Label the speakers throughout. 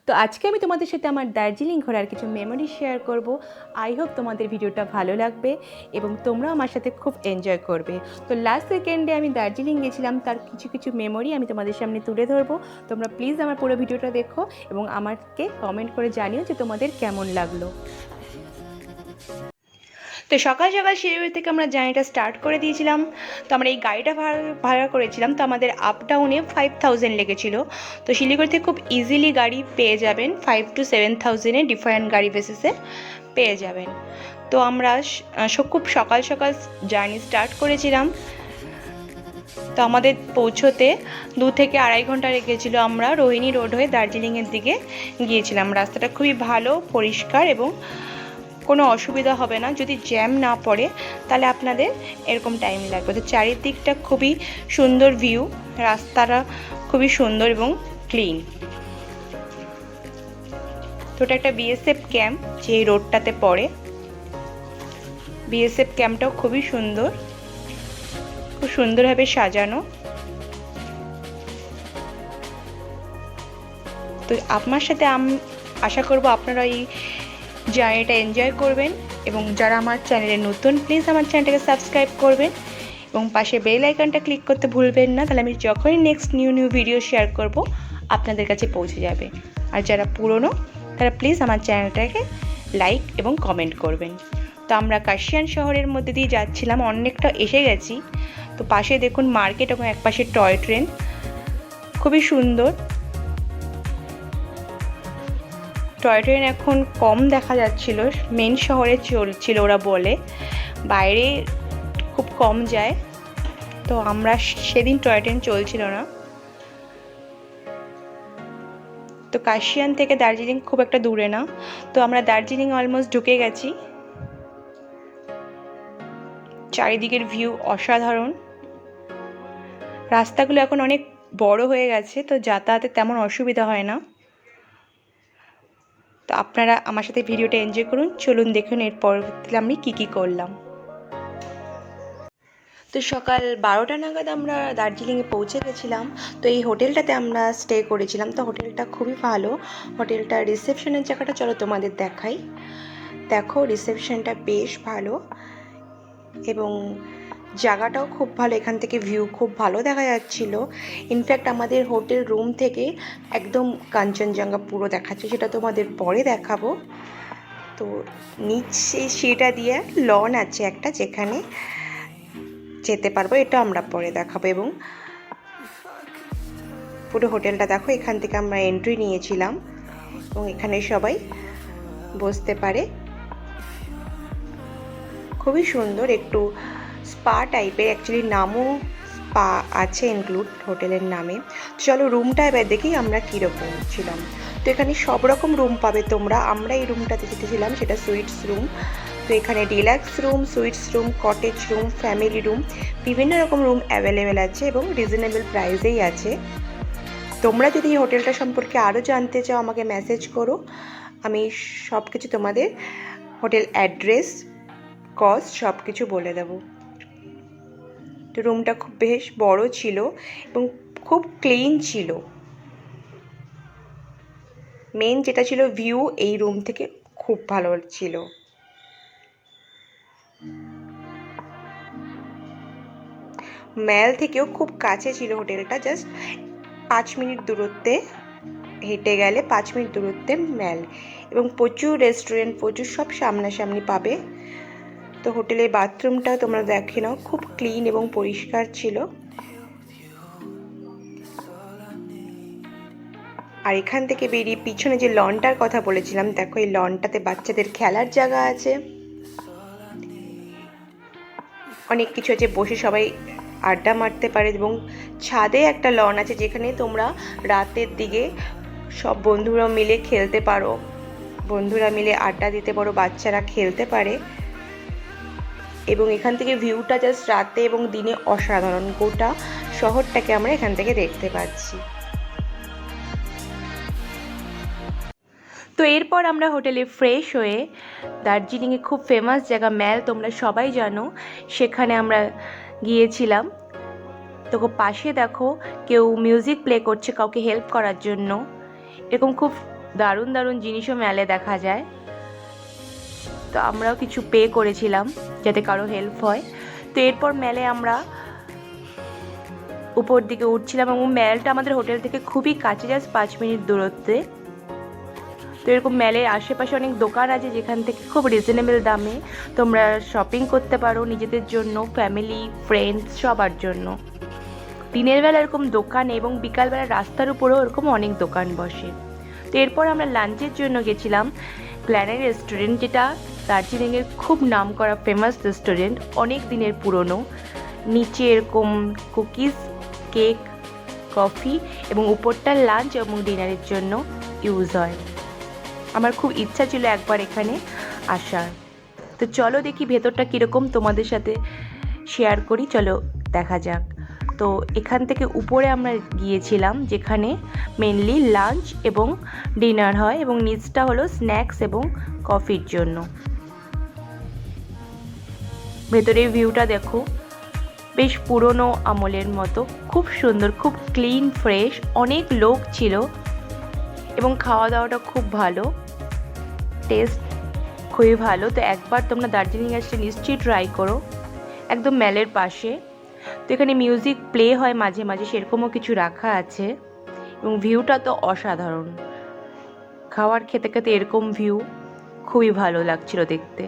Speaker 1: তো আজকে আমি তোমাদের সাথে আমার দার্জিলিং ঘোরার কিছু মেমোরি শেয়ার করব। আই হোপ তোমাদের ভিডিওটা ভালো লাগবে এবং তোমরা আমার সাথে খুব এনজয় করবে। তো লাস্ট উইকেন্ডে আমি দার্জিলিং গেছিলাম, তার কিছু কিছু মেমোরি আমি তোমাদের সামনে তুলে ধরবো। তোমরা প্লিজ আমার পুরো ভিডিওটা দেখো এবং আমাকে কমেন্ট করে জানিও যে তোমাদের কেমন লাগলো। তো সকাল সকাল শিলিগুড়ি থেকে আমরা জার্নিটা স্টার্ট করে দিয়েছিলাম। তো আমরা এই গাড়িটা ভাড়া করেছিলাম, তো আমাদের আপ ডাউনে 5000 লেগেছিল। তো শিলিগুড়িতে খুব ইজিলি গাড়ি পেয়ে যাবেন, 5 to 7,000-এ ডিফারেন্ট গাড়ি বেসিসে পেয়ে যাবেন। তো আমরা খুব সকাল সকাল জার্নি স্টার্ট করেছিলাম। তো আমাদের পৌঁছোতে 2 থেকে 2.5 ঘন্টা লেগেছিলো। আমরা রোহিণী রোড হয়ে দার্জিলিংয়ের দিকে গিয়েছিলাম। রাস্তাটা খুবই ভালো, পরিষ্কার এবং কোনো অসুবিধা হবে না। যদি জ্যাম না পড়ে তাহলে আপনাদের এরকম টাইম লাগবে। তো চারিদিকটা খুবই সুন্দর ভিউ, রাস্তাটা খুবই সুন্দর এবং ক্লিন। তো এটা একটা বিএসএফ ক্যাম্প যে এই রোডটাতে পড়ে। বিএসএফ ক্যাম্পটাও খুবই সুন্দর, খুব সুন্দরভাবে সাজানো। তো আপনার সাথে আশা করব আপনারা এই জার্নিটা এনজয় করবেন এবং যারা আমার চ্যানেলে নতুন প্লিজ আমার চ্যানেলটাকে সাবস্ক্রাইব করবেন এবং পাশে বেল আইকনটা ক্লিক করতে ভুলবেন না, তাহলে আমি যখনই নেক্সট নিউ ভিডিও শেয়ার করব আপনাদের কাছে পৌঁছে যাবে। আর যারা পুরনো তারা প্লিজ আমার চ্যানেলটাকে লাইক এবং কমেন্ট করবেন। তো আমরা কাশিয়ান শহরের মধ্যে দিয়ে যাচ্ছিলাম, অনেকটা এসে গেছি। তো পাশে দেখুন মার্কেট এবং একপাশে টয় ট্রেন, খুবই সুন্দর। টয় ট্রেন এখন কম দেখা যাচ্ছিল, মেন শহরে চলছিল ওরা বলে, বাইরে খুব কম যায়। তো আমরা সেদিন টয় ট্রেন চলছিল না। তো কাশিয়ান থেকে দার্জিলিং খুব একটা দূরে না। তো আমরা দার্জিলিং অলমোস্ট ঢুকে গেছি। চারিদিকের ভিউ অসাধারণ। রাস্তাগুলো এখন অনেক বড় হয়ে গেছে, তো যাতায়াতে তেমন অসুবিধা হয় না। তো আপনারা আমার সাথে ভিডিওটা এনজয় করুন। চলুন দেখুন এরপর আমি কী করলাম। তো সকাল 12টা নাগাদ আমরা দার্জিলিংয়ে পৌঁছে গেছিলাম। তো এই হোটেলটাতে আমরা স্টে করেছিলাম। তো হোটেলটা খুবই ভালো। হোটেলটার রিসেপশনের জায়গাটা চলো তোমাদের দেখাই। দেখো রিসেপশনটা বেশ ভালো এবং জায়গাটাও খুব ভালো। এখান থেকে ভিউ খুব ভালো দেখা যাচ্ছিল। ইনফ্যাক্ট আমাদের হোটেল রুম থেকে একদম কাঞ্চনজঙ্ঘা পুরো দেখাচ্ছে, সেটা তোমাদের পরে দেখাবো। তো নিচে সেটা দিয়ে লন আছে একটা, যেখানে যেতে পারবো, এটা আমরা পরে দেখাবো। এবং পুরো হোটেলটা দেখো, এখান থেকে আমরা এন্ট্রি নিয়েছিলাম এবং এখানে সবাই বসতে পারে। খুবই সুন্দর, একটু স্পা টাইপের, অ্যাকচুয়ালি নামও স্পা আছে ইনক্লুড হোটেলের নামে। চলো রুমটা এবার দেখি আমরা কীরকম ছিলাম। তো এখানে সব রকম রুম পাবে তোমরা। আমরা এই রুমটাতে যেতেছিলাম সেটা সুইটস রুম। তো এখানে deluxe room, sweets room, cottage room, family room, বিভিন্ন রকম রুম অ্যাভেলেবেল আছে এবং রিজনেবল প্রাইসেই আছে। তোমরা যদি এই হোটেলটা সম্পর্কে আরও জানতে চাও আমাকে মেসেজ করো, আমি সব কিছু তোমাদের হোটেল অ্যাড্রেস, কস্ট সব কিছু বলে দেব। তো রুমটা খুব বেশ বড় ছিল এবং খুব ক্লিন ছিল। মেন যেটা ছিল ভিউ এই রুম থেকে খুব ভালো ছিল। ম্যাল থেকেও খুব কাছে ছিল হোটেলটা, জাস্ট 5 মিনিট দূরত্বে, হেঁটে গেলে 5 মিনিট দূরত্বে ম্যাল। এবং প্রচুর রেস্টুরেন্ট, প্রচুর সব সামনাসামনি পাবে। তো হোটেলের বাথরুমটাও তোমরা দেখে নাও, খুব ক্লিন এবং পরিষ্কার ছিল। আর এখান থেকে বেরিয়ে পিছনে যে লনটার কথা বলেছিলাম, দেখো এই লনটাতে বাচ্চাদের খেলার জায়গা আছে, অনেক কিছু আছে, বসে সবাই আড্ডা মারতে পারে। এবং ছাদে একটা লন আছে যেখানে তোমরা রাতের দিকে সব বন্ধুরা মিলে খেলতে পারো, বন্ধুরা মিলে আড্ডা দিতে পারো, বাচ্চারা খেলতে পারে। এবং এখান থেকে ভিউটা জাস্ট রাতে এবং দিনে অসাধারণ, গোটা শহরটাকে আমরা এখান থেকে দেখতে পাচ্ছি। তো এরপর আমরা হোটেলে ফ্রেশ হয়ে দার্জিলিংয়ে খুব ফেমাস জায়গা ম্যাল, তোমরা সবাই জানো, সেখানে আমরা গিয়েছিলাম। তো পাশে দেখো কেউ মিউজিক প্লে করছে কাউকে হেল্প করার জন্য। এরকম খুব দারুণ দারুণ জিনিসও ম্যালে দেখা যায়। তো আমরাও কিছু পে করেছিলাম যাতে কারো হেল্প হয়। তো এরপর ম্যালে আমরা উপর দিকে উঠছিলাম এবং ম্যালটা আমাদের হোটেল থেকে খুবই কাছে, জাস্ট 5 মিনিট দূরত্বে। তো এরকম ম্যালের আশেপাশে অনেক দোকান আছে যেখান থেকে খুব রিজনেবল দামে তোমরা শপিং করতে পারো নিজেদের জন্য, ফ্যামিলি, ফ্রেন্ডস সবার জন্য। দিনের বেলা এরকম দোকান এবং বিকালবেলা রাস্তার উপরেও এরকম অনেক দোকান বসে। তো এরপর আমরা লাঞ্চের জন্য গেছিলাম গ্ল্যানারি রেস্টুরেন্ট, যেটা দার্জিলিংয়ের খুব নাম করা ফেমাস রেস্টুরেন্ট, অনেক দিনের পুরনো। নিচে এরকম কুকিজ, কেক, কফি এবং উপরটা লাঞ্চ এবং ডিনারের জন্য ইউজ হয়। আমার খুব ইচ্ছা ছিল একবার এখানে আসার। তো চলো দেখি ভেতরটা কীরকম, তোমাদের সাথে শেয়ার করি, চলো দেখা যাক। তো এখান থেকে উপরে আমরা গিয়েছিলাম যেখানে মেনলি লাঞ্চ এবং ডিনার হয়, এবং নিচটা হলো স্ন্যাক্স এবং কফির জন্য। ভেতরের ভিউটা দেখো, বেশ পুরনো আমলের মতো, খুব সুন্দর, খুব ক্লিন, ফ্রেশ। অনেক লোক ছিল এবং খাওয়া দাওয়াটা খুব ভালো, টেস্ট খুবই ভালো। তো একবার তোমরা দার্জিলিং আসলে নিশ্চয়ই ট্রাই করো, একদম ম্যালের পাশে। তো এখানে মিউজিক প্লে হয় মাঝে মাঝে, সেরকমও কিছু রাখা আছে এবং ভিউটা তো অসাধারণ। খাবার খেতে খেতে এরকম ভিউ খুবই ভালো লাগছিল দেখতে।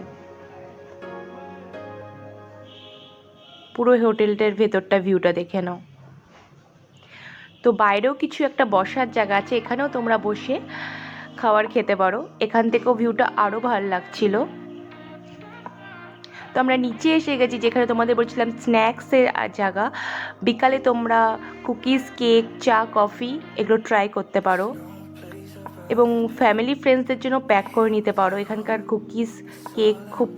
Speaker 1: পুরো হোটেলটার ভেতরটা ভিউটা দেখে নাও। তো বাইরেও কিছু একটা বসার জায়গা আছে, এখানেও তোমরা বসে খাবার খেতে পারো। এখান থেকেও ভিউটা আরও ভালো লাগছিল। তো আমরা নিচে এসে গেছি যেখানে তোমাদের বলছিলাম স্ন্যাক্সের জায়গা। বিকালে তোমরা কুকিজ, কেক, চা, কফি এগুলো ট্রাই করতে পারো এবং ফ্যামিলি ফ্রেন্ডসদের জন্য প্যাক করে নিতে পারো। এখানকার কুকিজ, কেক খুব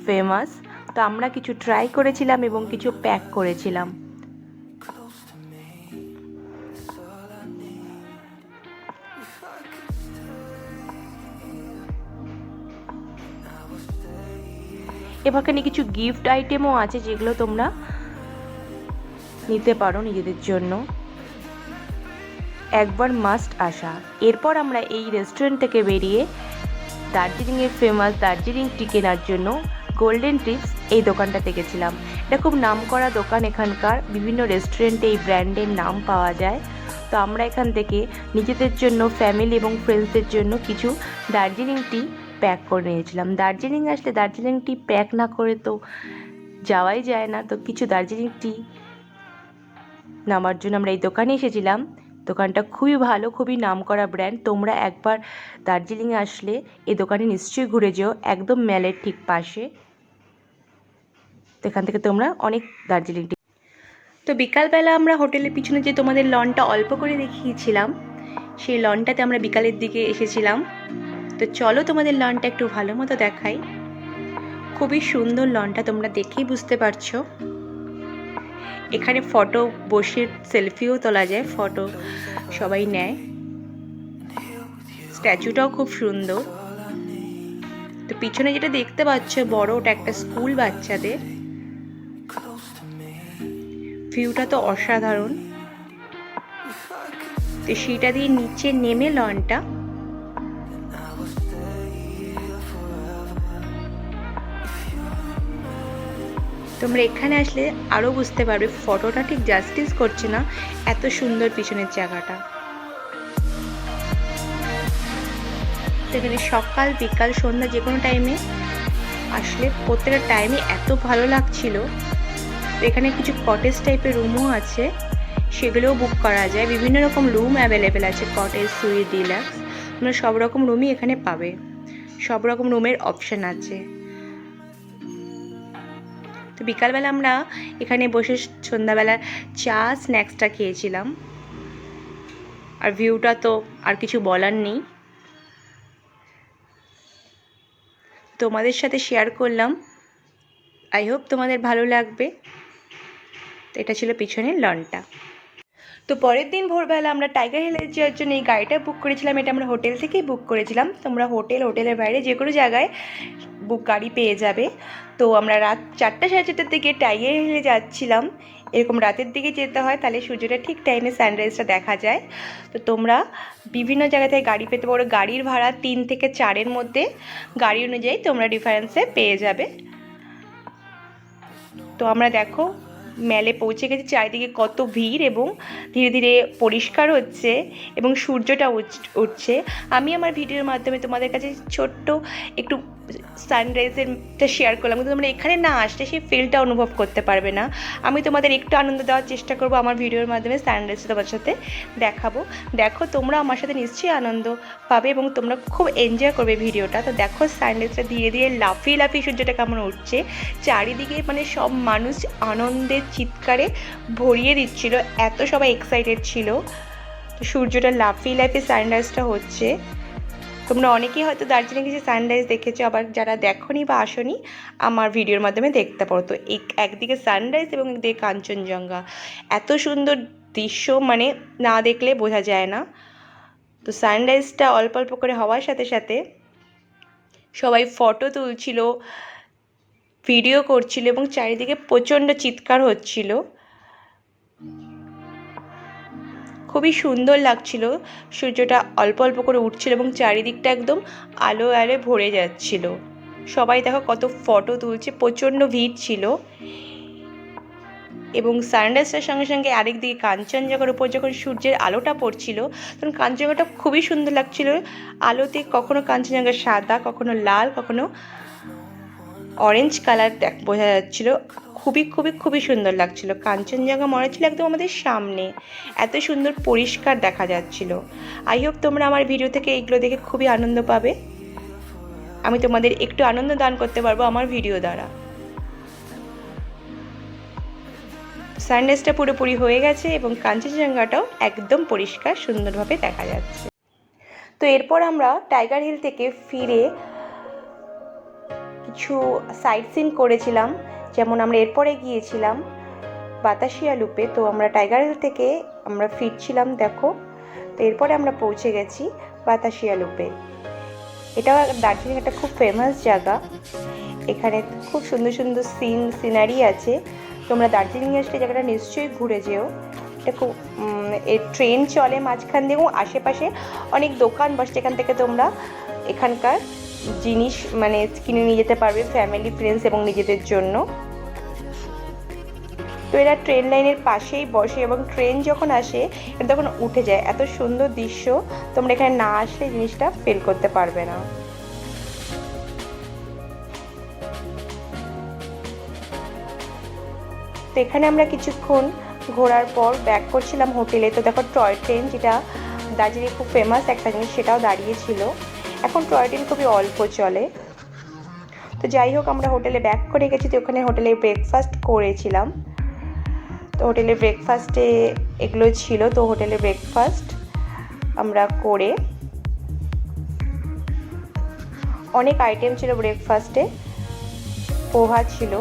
Speaker 1: ফেমাস। তো আমরা কিছু ট্রাই করেছিলাম এবং কিছু প্যাক করেছিলাম। এখানে কিছু গিফট আইটেমও আছে যেগুলো তোমরা নিতে পারো নিজেদের জন্য। একবার মাস্ট আসা। এরপর আমরা এই রেস্টুরেন্ট থেকে বেরিয়ে দার্জিলিংয়ের ফেমাস দার্জিলিং টি কেনার জন্য গোল্ডেন টিপস এই দোকানটাতে গেছিলাম। এটা খুব নাম করা দোকান, এখানকার বিভিন্ন রেস্টুরেন্টে এই ব্র্যান্ডের নাম পাওয়া যায়। তো আমরা এখান থেকে নিজেদের জন্য, ফ্যামিলি এবং ফ্রেন্ডসদের জন্য কিছু দার্জিলিং টি প্যাক করে নিয়েছিলাম। দার্জিলিং আসলে দার্জিলিং টি প্যাক না করে তো যাওয়াই যায় না। তো কিছু দার্জিলিং টি নেওয়ার জন্য আমরা এই দোকানে এসেছিলাম। দোকানটা খুবই ভালো, খুবই নামকরা ব্র্যান্ড। তোমরা একবার দার্জিলিংয়ে আসলে এই দোকানে নিশ্চয়ই ঘুরে যেও, একদম ম্যালের ঠিক পাশে। তো এখান থেকে তোমরা অনেক দার্জিলিং টি। তো বিকালবেলা আমরা হোটেলের পিছনে যে তোমাদের লনটা অল্প করে দেখিয়েছিলাম, সেই লনটাতে আমরা বিকালের দিকে এসেছিলাম। তো চলো তোমাদের লনটা একটু ভালো মতো দেখাই। খুবই সুন্দর লনটা, তোমরা দেখেই বুঝতে পারছো। এখানে ফটো বসে সেলফিও তোলা যায়, ফটো সবাই নেয়। স্ট্যাচুটাও খুব সুন্দর। তো পিছনে যেটা দেখতে পাচ্ছ বড়, ওটা একটা স্কুল বাচ্চাদের। ভিউটা তো অসাধারণ। তো সেটা দিয়ে নিচে নেমে লনটা, তোমরা এখানে আসলে আরও বুঝতে পারবে ফটোটা ঠিক জাস্টিস করছে না, এত সুন্দর পিছনের জায়গাটা। এখানে সকাল, বিকাল, সন্ধ্যা যে কোনো টাইমে আসলে প্রত্যেকটা টাইমে এত ভালো লাগছিল। তো এখানে কিছু কটেজ টাইপের রুমও আছে, সেগুলোও বুক করা যায়। বিভিন্ন রকম রুম অ্যাভেলেবেল আছে, কটেজ, সুইট, ডিলাক্স, তোমরা সব রকম রুমই এখানে পাবে, সব রকম রুমের অপশান আছে। তো বিকালবেলা আমরা এখানে বসে সন্ধ্যাবেলা চা, স্ন্যাক্সটা খেয়েছিলাম। আর ভিউটা তো আর কিছু বলার নেই, তোমাদের সাথে শেয়ার করলাম। আই হোপ তোমাদের ভালো লাগবে। তো এটা ছিল পিছনের লনটা। তো পরের দিন ভোরবেলা আমরা টাইগার হিলে যাওয়ার জন্য এই গাড়িটা বুক করেছিলাম। এটা আমরা হোটেল থেকেই বুক করেছিলাম। তোমরা হোটেলের বাইরে যে কোনো জায়গায় গাড়ি পেয়ে যাবে। তো আমরা রাত 4টা সাড়ে 4টার দিকে টাইগার হিলে যাচ্ছিলাম। এরকম রাতের দিকে যেতে হয়, তাহলে সূর্যটা ঠিক টাইমে সানরাইজটা দেখা যায়। তো তোমরা বিভিন্ন জায়গা থেকে গাড়ি পেতে পারো। গাড়ির ভাড়া 3 থেকে 4-এর মধ্যে, গাড়ি অনুযায়ী তোমরা ডিফারেন্সে পেয়ে যাবে। তো আমরা দেখো মেলে পৌঁছে গেছি। চারিদিকে কত ভিড় এবং ধীরে ধীরে পরিষ্কার হচ্ছে এবং সূর্যটা উঠছে। আমি আমার ভিডিওর মাধ্যমে তোমাদের কাছে ছোট্ট একটু সানরাইজেরটা শেয়ার করলাম, কিন্তু তোমরা এখানে না আসলে সেই ফিলটা অনুভব করতে পারবে না। আমি তোমাদের একটু আনন্দ দেওয়ার চেষ্টা করব আমার ভিডিওর মাধ্যমে, সানরাইজটা তোমার সাথে দেখাবো। দেখো তোমরা আমার সাথে নিশ্চয়ই আনন্দ পাবে এবং তোমরা খুব এনজয় করবে ভিডিওটা। তো দেখো সানরাইজটা ধীরে ধীরে লাফিয়ে লাফিয়ে সূর্যটা কেমন উঠছে। চারিদিকে মানে সব মানুষ আনন্দের চিৎকারে ভরিয়ে দিচ্ছিল, এত সবাই এক্সাইটেড ছিল। তো সূর্যটা লাফিয়ে লাফিয়ে সানরাইজটা হচ্ছে। তোমরা অনেকেই হয়তো দার্জিলিং এসে সানরাইজ দেখেছো, আবার যারা দেখোনি বা আসোনি আমার ভিডিওর মাধ্যমে দেখতে পারো। তো একদিকে সানরাইজ এবং একদিকে কাঞ্চনজঙ্ঘা, এত সুন্দর দৃশ্য মানে না দেখলে বোঝা যায় না। তো সানরাইজটা অল্প অল্প করে হওয়ার সাথে সাথে সবাই ফটো তুলছিল, ভিডিও করছিল এবং চারিদিকে প্রচণ্ড চিৎকার হচ্ছিল। খুবই সুন্দর লাগছিল। সূর্যটা অল্প অল্প করে উঠছিল এবং চারিদিকটা একদম আলো আলোয় ভরে যাচ্ছিল। সবাই দেখো কত ফটো তুলছে, প্রচণ্ড ভিড় ছিল। এবং সানরাইজটার সঙ্গে সঙ্গে আরেকদিকে কাঞ্চনজঙ্ঘার উপর যখন সূর্যের আলোটা পড়ছিল তখন কাঞ্চনজঙ্ঘাটা খুবই সুন্দর লাগছিল। আলোতে কখনো কাঞ্চনজঙ্ঘা সাদা, কখনো লাল, কখনো অরেঞ্জ কালার বোঝা যাচ্ছিল। খুবই খুবই খুবই সুন্দর লাগছিল। কাঞ্চনজঙ্ঘা মনে ছিল একদম আমাদের সামনে, এত সুন্দর পরিষ্কার দেখা যাচ্ছিল। আই হোপ তোমরা আমার ভিডিও থেকে এইগুলো দেখে খুবই আনন্দ পাবে। আমি তোমাদের একটু আনন্দ দান করতে পারবো আমার ভিডিও দ্বারা। সানরাইজটা পুরোপুরি হয়ে গেছে এবং কাঞ্চনজঙ্ঘাটাও একদম পরিষ্কার সুন্দরভাবে দেখা যাচ্ছে। তো এরপর আমরা টাইগার হিল থেকে ফিরে কিছু সাইট সিন করেছিলাম। যেমন আমরা এরপরে গিয়েছিলাম বাতাসিয়া লুপে। তো আমরা টাইগার হিল থেকে আমরা ফিরছিলাম দেখো। তো এরপরে আমরা পৌঁছে গেছি বাতাসিয়া লুপে। এটা দার্জিলিং একটা খুব ফেমাস জায়গা। এখানে খুব সুন্দর সুন্দর সিনারি আছে। তোমরা দার্জিলিংয়ে আসলে জায়গাটা নিশ্চয়ই ঘুরে যেও। এটা খুব ট্রেন চলে মাঝখান দিয়ে এবং আশেপাশে অনেক দোকান বসে, এখান থেকে তোমরা এখানকার জিনিস মানে কিনে নিয়ে যেতে পারবে ফ্যামিলি, ফ্রেন্ডস এবং নিজেদের জন্য। তো এরা ট্রেন লাইনের পাশেই বসে এবং ট্রেন যখন আসে এটা তখন উঠে যায়। এত সুন্দর দৃশ্য, তোমরা এখানে না আসলে জিনিসটা ফিল করতে পারবে না। তো এখানে আমরা কিছুক্ষণ ঘোরার পর ব্যাক করছিলাম হোটেলে। তো দেখো টয় ট্রেন, যেটা দার্জিলিং খুব ফেমাস একটা জিনিস, সেটাও দাঁড়িয়েছিল। এখন টয় ট্রেন খুবই অল্প চলে। তো যাই হোক আমরা হোটেলে ব্যাক করে গেছি। তো ওখানে হোটেলে ব্রেকফাস্ট করেছিলাম। তো হোটেলে ব্রেকফাস্টে এগুলো ছিল। তো হোটেলে ব্রেকফাস্ট আমরা করে অনেক আইটেম ছিল ব্রেকফাস্টে। পোহা ছিল,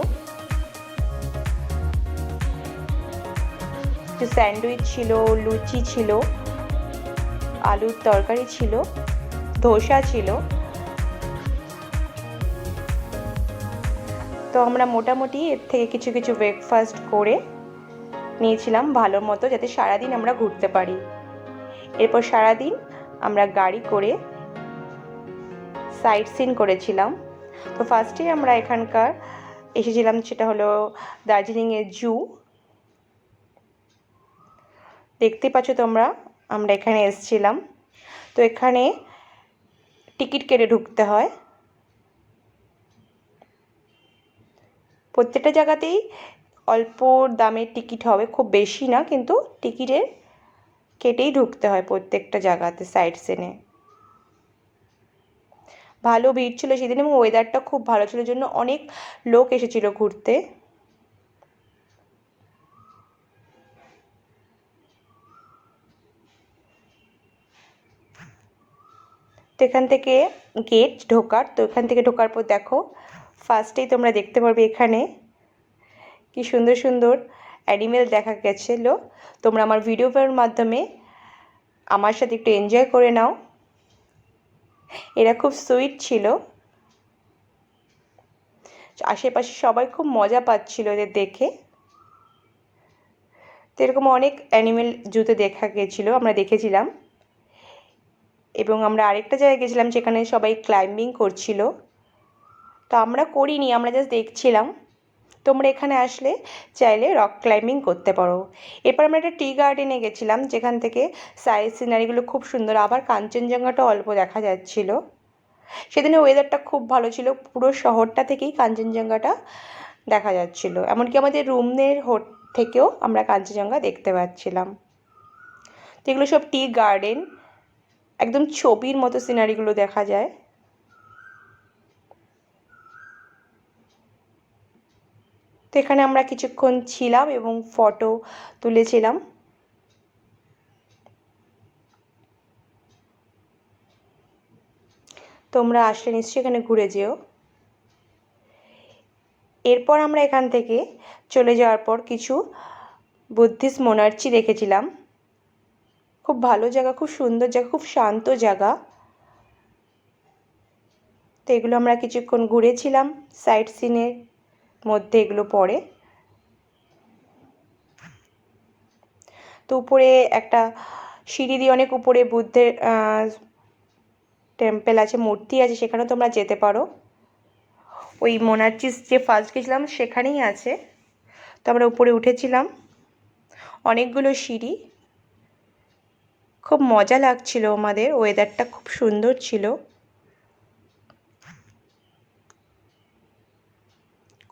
Speaker 1: স্যান্ডউইচ ছিল, লুচি ছিল, আলুর তরকারি ছিল, ধোসা ছিল। তো আমরা মোটামুটি এর থেকে কিছু কিছু ব্রেকফাস্ট করে নিয়েছিলাম ভালো মতো, যাতে সারাদিন আমরা ঘুরতে পারি। এরপর সারাদিন আমরা গাড়ি করে সাইট সিন করেছিলাম। তো ফার্স্টেই আমরা এখানকার এসেছিলাম, সেটা হলো দার্জিলিংয়ের জু। দেখতে পাচ্ছ তোমরা, আমরা এখানে এসেছিলাম। তো এখানে টিকিট কেটে ঢুকতে হয়। প্রত্যেকটা জায়গাতেই অল্প দামের টিকিট হবে, খুব বেশি না, কিন্তু টিকিটের কেটেই ঢুকতে হয় প্রত্যেকটা জায়গাতে সাইট সিনে। ভালো ভিড় ছিল সেদিন এবং ওয়েদারটা খুব ভালো ছিল, জন্য অনেক লোক এসেছিল ঘুরতে। এখান থেকে গেট ঢোকার, তো এখান থেকে ঢোকার পর দেখো ফার্স্টেই তোমরা দেখতে পারবে এখানে কি সুন্দর সুন্দর অ্যানিমেল দেখা গেছিলো। তোমরা আমার ভিডিওর মাধ্যমে আমার সাথে একটু এনজয় করে নাও। এরা খুব সুইট ছিল, আশেপাশে সবাই খুব মজা পাচ্ছিল এদের দেখে। তো এরকম অনেক অ্যানিমেল জুতে দেখা গেছিলো, আমরা দেখেছিলাম। এবং আমরা আরেকটা জায়গায় গেছিলাম যেখানে সবাই ক্লাইম্বিং করছিল, তো আমরা করিনি, আমরা জাস্ট দেখছিলাম। তোমরা এখানে আসলে চাইলে রক ক্লাইম্বিং করতে পারো। এরপর আমরা একটা টি গার্ডেনে গেছিলাম যেখান থেকে সাইড সিনারিগুলো খুব সুন্দর, আবার কাঞ্চনজঙ্ঘাটা অল্প দেখা যাচ্ছিল। সেদিনে ওয়েদারটা খুব ভালো ছিল, পুরো শহরটা থেকেই কাঞ্চনজঙ্ঘাটা দেখা যাচ্ছিল, এমনকি আমাদের রুমের থেকেও আমরা কাঞ্চনজঙ্ঘা দেখতে পাচ্ছিলাম। তো এগুলো সব টি গার্ডেন, একদম ছবির মতো সিনারিগুলো দেখা যায়। তো এখানে আমরা কিছুক্ষণ ছিলাম এবং ফটো তুলেছিলাম। তোমরা আসলে নিশ্চয়ই এখানে ঘুরে যেও। এরপর আমরা এখান থেকে চলে যাওয়ার পর কিছু বুদ্ধিস্ট মোনার্চি দেখেছিলাম। খুব ভালো জায়গা, খুব সুন্দর জায়গা, খুব শান্ত জায়গা। তো এগুলো আমরা কিছুক্ষণ ঘুরেছিলাম, সাইট সিনের মধ্যে এগুলো পড়ে। তো উপরে একটা সিঁড়ি দিয়ে অনেক উপরে বুদ্ধের টেম্পল আছে, মূর্তি আছে, সেখানেও তোমরা যেতে পারো। ওই মোনার্চিস যে ফার্স্ট গেছিলাম সেখানেই আছে। তো আমরা উপরে উঠেছিলাম, অনেকগুলো সিঁড়ি, খুব মজা লাগছিল আমাদের, ওয়েদারটা খুব সুন্দর ছিল,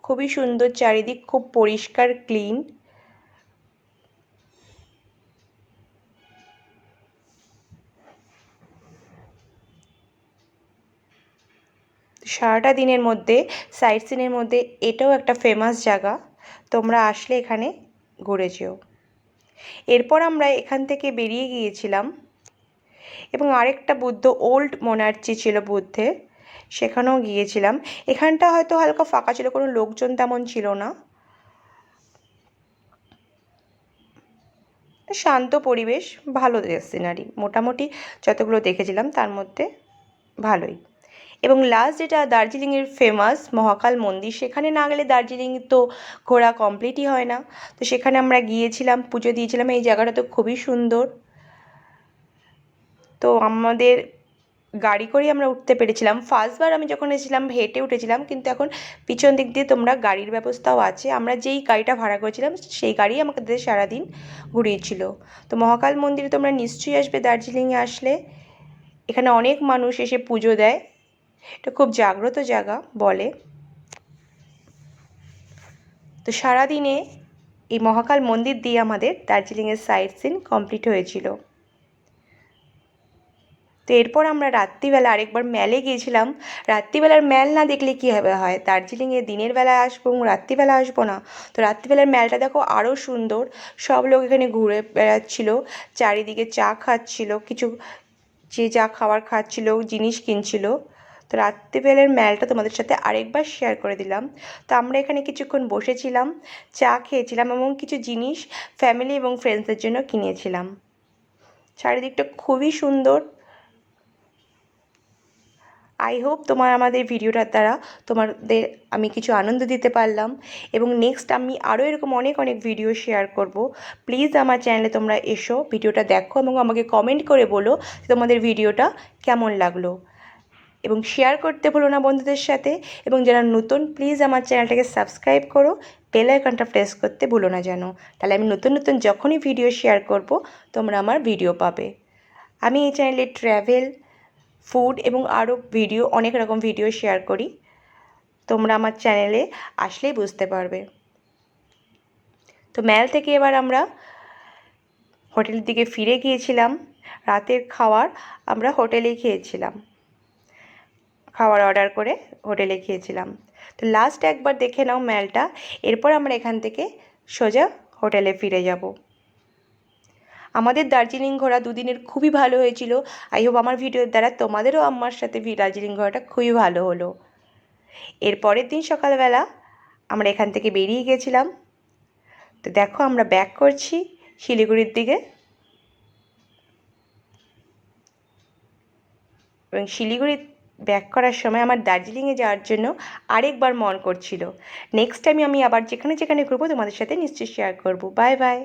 Speaker 1: খুবই সুন্দর চারিদিক, খুব পরিষ্কার ক্লিন। সারাটা দিনের মধ্যে সাইট সিনের মধ্যে এটাও একটা ফেমাস জায়গা, তোমরা আসলে এখানে ঘুরে যেও। এরপর আমরা এখান থেকে বেরিয়ে গিয়েছিলাম এবং আরেকটা বুদ্ধ ওল্ড মোনার্চি ছিল বুদ্ধের, সেখানেও গিয়েছিলাম। এখানটা হয়তো হালকা ফাঁকা ছিল, কোনো লোকজন তেমন ছিল না, শান্ত পরিবেশ, ভালো সিনারি, মোটামুটি যতগুলো দেখেছিলাম তার মধ্যে ভালোই। এবং লাস্ট যেটা দার্জিলিংয়ের ফেমাস মহাকাল মন্দির, সেখানে না গেলে দার্জিলিং তো ঘোরা কমপ্লিটই হয় না। তো সেখানে আমরা গিয়েছিলাম, পুজো দিয়েছিলাম। এই জায়গাটা তো খুবই সুন্দর। তো আমাদের গাড়ি করেই আমরা উঠতে পেরেছিলাম। ফার্স্টবার আমি যখন এসেছিলাম হেঁটে উঠেছিলাম, কিন্তু এখন পিছন দিক দিয়ে তোমরা গাড়ির ব্যবস্থাও আছে। আমরা যেই গাড়িটা ভাড়া করেছিলাম সেই গাড়ি আমাদের সারাদিন ঘুরিয়েছিল। তো মহাকাল মন্দিরে তোমরা নিশ্চয়ই আসবে দার্জিলিংয়ে আসলে, এখানে অনেক মানুষ এসে পুজো দেয়, এটা খুব জাগ্রত জায়গা বলে। তো সারাদিনে এই মহাকাল মন্দির দিয়ে আমাদের দার্জিলিংয়ের সাইট সিন কমপ্লিট হয়েছিল। তো এরপর আমরা রাত্রিবেলা আরেকবার ম্যালে গিয়েছিলাম। রাত্রিবেলার ম্যাল না দেখলে কীভাবে হয়, দার্জিলিংয়ে দিনের বেলায় আসবো এবং রাত্রিবেলা আসবো না? তো রাত্রিবেলার ম্যালটা দেখো আরও সুন্দর, সব লোক এখানে ঘুরে বেড়াচ্ছিল, চারিদিকে চা খাচ্ছিল, কিছু যে যা খাবার খাচ্ছিল, জিনিস কিনছিল। তো রাত্রিবেলার ম্যালটা তোমাদের সাথে আরেকবার শেয়ার করে দিলাম। তো আমরা এখানে কিছুক্ষণ বসেছিলাম, চা খেয়েছিলাম এবং কিছু জিনিস ফ্যামিলি এবং ফ্রেন্ডসদের জন্য কিনেছিলাম। চারিদিকটা খুবই সুন্দর। আই হোপ তোমার আমাদের ভিডিওটার দ্বারা তোমাদের আমি কিছু আনন্দ দিতে পারলাম, এবং নেক্সট আমি আরও এরকম অনেক অনেক ভিডিও শেয়ার করব। প্লিজ আমার চ্যানেলে তোমরা এসো, ভিডিওটা দেখো এবং আমাকে কমেন্ট করে বলো তোমাদের ভিডিওটা কেমন লাগলো, এবং শেয়ার করতে ভুলো না বন্ধুদের সাথে। এবং যারা নতুন, প্লিজ আমার চ্যানেলটাকে সাবস্ক্রাইব করো, বেল আইকনটা প্রেস করতে ভুলো না যেন, তাহলে আমি নতুন নতুন যখনই ভিডিও শেয়ার করব তোমরা আমার ভিডিও পাবে। আমি এই চ্যানেলে ট্র্যাভেল, ফুড এবং আরও ভিডিও, অনেক রকম ভিডিও শেয়ার করি, তোমরা আমার চ্যানেলে আসলেই বুঝতে পারবে। তো ম্যাল থেকে এবার আমরা হোটেলের দিকে ফিরে গিয়েছিলাম। রাতের খাবার আমরা হোটেলেই খেয়েছিলাম, খাবার অর্ডার করে হোটেলে খেয়েছিলাম। তো লাস্ট একবার দেখে নাও ম্যালটা, এরপর আমরা এখান থেকে সোজা হোটেলে ফিরে যাব। আমাদের দার্জিলিং ঘোরা দুদিনের খুবই ভালো হয়েছিল। আই হোপ আমার ভিডিওর দ্বারা তোমাদেরও আমার সাথে দার্জিলিং ঘোরাটা খুবই ভালো হলো। এর পরের দিন সকালবেলা আমরা এখান থেকে বেরিয়ে গেছিলাম। তো দেখো আমরা ব্যাক করছি শিলিগুড়ির দিকে, এবং শিলিগুড়ি ব্যাক করার সময় আমার দার্জিলিংয়ে যাওয়ার জন্য আরেকবার মন করছিল। নেক্সট টাইম আমি আবার যেখানে যেখানে ঘুরবো তোমাদের সাথে নিশ্চয়ই শেয়ার করবো। Bye bye.